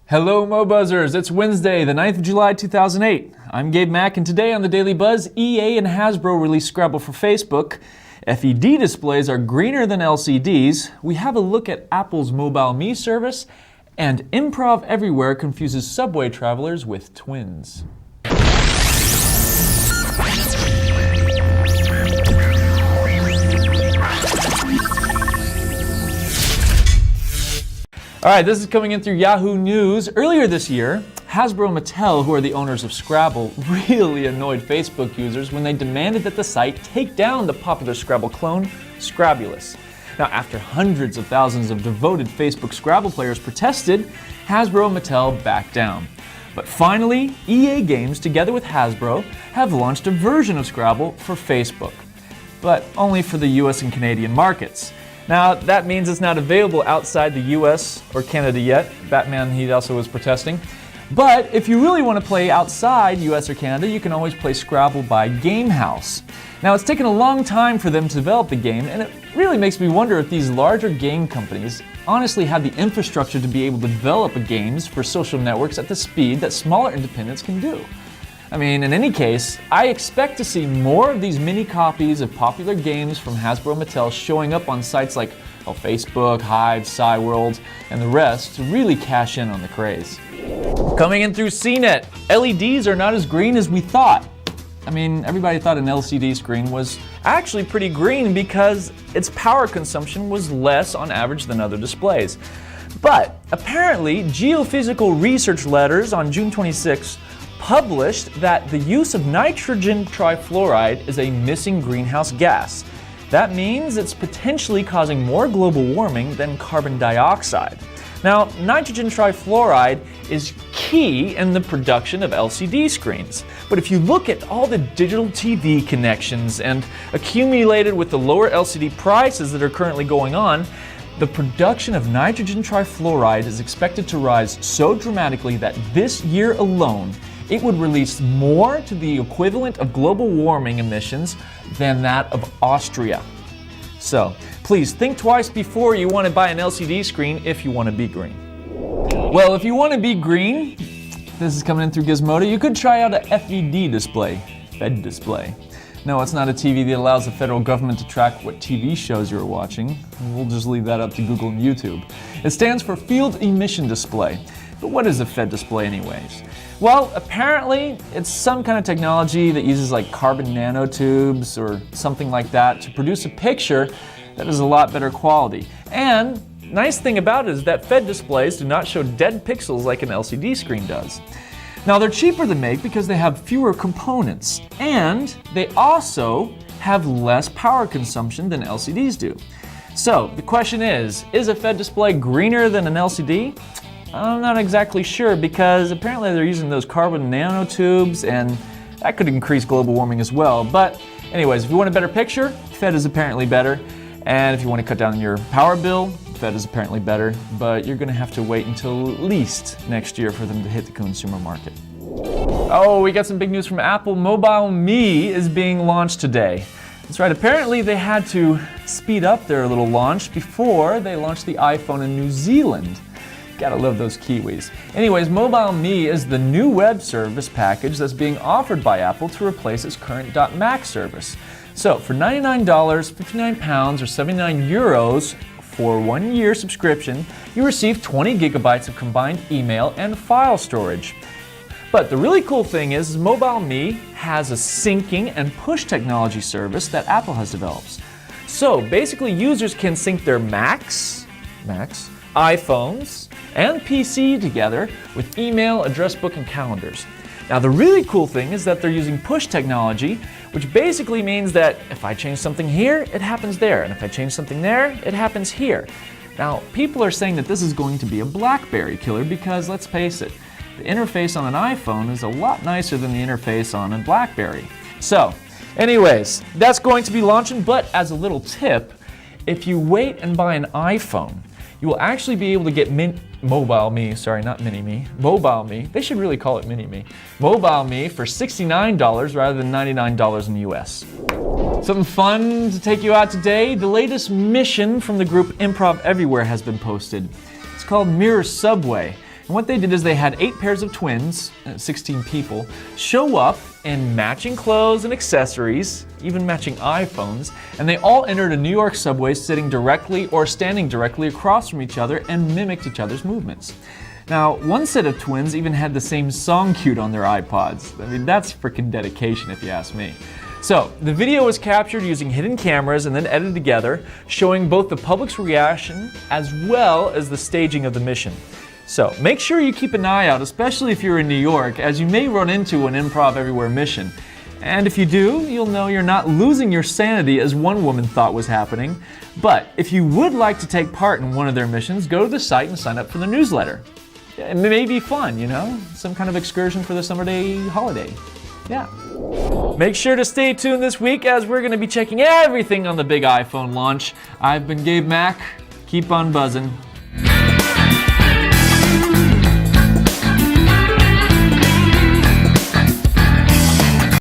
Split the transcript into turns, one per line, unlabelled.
Hello MoBuzzers, it's Wednesday, the 9th of July 2008. I'm Gabe Mack, and today on the Daily Buzz, EA and Hasbro released Scrabble for Facebook. FED displays are greener than LCDs. We have a look at Apple's MobileMe service, and Improv Everywhere confuses subway travelers with twins. All right, this is coming in through Yahoo News. Earlier this year, Hasbro and Mattel, who are the owners of Scrabble, really annoyed Facebook users when they demanded that the site take down the popular Scrabble clone, Scrabulous. Now, after hundreds of thousands of devoted Facebook Scrabble players protested, Hasbro and Mattel backed down. But finally, EA Games, together with Hasbro, have launched a version of Scrabble for Facebook, but only for the US and Canadian markets. Now, that means it's not available outside the US or Canada yet. Batman, he also was protesting. But if you really want to play outside US or Canada, you can always play Scrabble by Gamehouse. Now, it's taken a long time for them to develop the game, and it really makes me wonder if these larger game companies honestly have the infrastructure to be able to develop games for social networks at the speed that smaller independents can do. I mean, in any case, I expect to see more of these mini copies of popular games from Hasbro and Mattel showing up on sites like Facebook, Hive, Cyworld, and the rest to really cash in on the craze. Coming in through CNET, LEDs are not as green as we thought. I mean, everybody thought an LCD screen was actually pretty green because its power consumption was less on average than other displays. But apparently, Geophysical Research Letters on June 26 published that the use of nitrogen trifluoride is a missing greenhouse gas. That means it's potentially causing more global warming than carbon dioxide. Now, nitrogen trifluoride is key in the production of LCD screens. But if you look at all the digital TV connections and accumulated with the lower LCD prices that are currently going on, the production of nitrogen trifluoride is expected to rise so dramatically that this year alone, it would release more to the equivalent of global warming emissions than that of Austria. So, please think twice before you want to buy an LCD screen if you want to be green. Well, if you want to be green, this is coming in through Gizmodo, you could try out a FED display, Fed display. No, it's not a TV that allows the federal government to track what TV shows you're watching. We'll just leave that up to Google and YouTube. It stands for Field Emission Display. But what is a Fed display anyways? Well, apparently it's some kind of technology that uses like carbon nanotubes or something like that to produce a picture that is a lot better quality. And nice thing about it is that Fed displays do not show dead pixels like an LCD screen does. Now, they're cheaper to make because they have fewer components, and they also have less power consumption than LCDs do. So the question is a Fed display greener than an LCD? I'm not exactly sure because apparently they're using those carbon nanotubes and that could increase global warming as well. But anyways, if you want a better picture, Fed is apparently better. And if you want to cut down your power bill, Fed is apparently better. But you're going to have to wait until at least next year for them to hit the consumer market. Oh, we got some big news from Apple. MobileMe is being launched today. That's right, apparently they had to speed up their little launch before they launched the iPhone in New Zealand. Gotta love those Kiwis. Anyways, MobileMe is the new web service package that's being offered by Apple to replace its current .Mac service. So for $99, £59, or 79 euros for 1 year subscription, you receive 20 gigabytes of combined email and file storage. But the really cool thing is MobileMe has a syncing and push technology service that Apple has developed. So basically users can sync their Macs, iPhones, and PC together with email, address book, and calendars. Now the really cool thing is that they're using push technology, which basically means that if I change something here, it happens there, and if I change something there, it happens here. Now people are saying that this is going to be a BlackBerry killer because let's face it, the interface on an iPhone is a lot nicer than the interface on a BlackBerry. So anyways, that's going to be launching, but as a little tip, if you wait and buy an iPhone, you will actually be able to get MobileMe, sorry, not Mini-Me, MobileMe, they should really call it Mini-Me, MobileMe for $69 rather than $99 in the US. Something fun to take you out today, the latest mission from the group Improv Everywhere has been posted. It's called Mirror Subway. And what they did is they had 8 pairs of twins, 16 people, show up in matching clothes and accessories, even matching iPhones, and they all entered a New York subway sitting directly or standing directly across from each other and mimicked each other's movements. Now, one set of twins even had the same song cued on their iPods. I mean, that's freaking dedication if you ask me. So, the video was captured using hidden cameras and then edited together, showing both the public's reaction as well as the staging of the mission. So, make sure you keep an eye out, especially if you're in New York, as you may run into an Improv Everywhere mission. And if you do, you'll know you're not losing your sanity as one woman thought was happening. But if you would like to take part in one of their missions, go to the site and sign up for the newsletter. It may be fun, you know? Some kind of excursion for the summer day holiday. Yeah. Make sure to stay tuned this week as we're going to be checking everything on the big iPhone launch. I've been Gabe Mack. Keep on buzzing.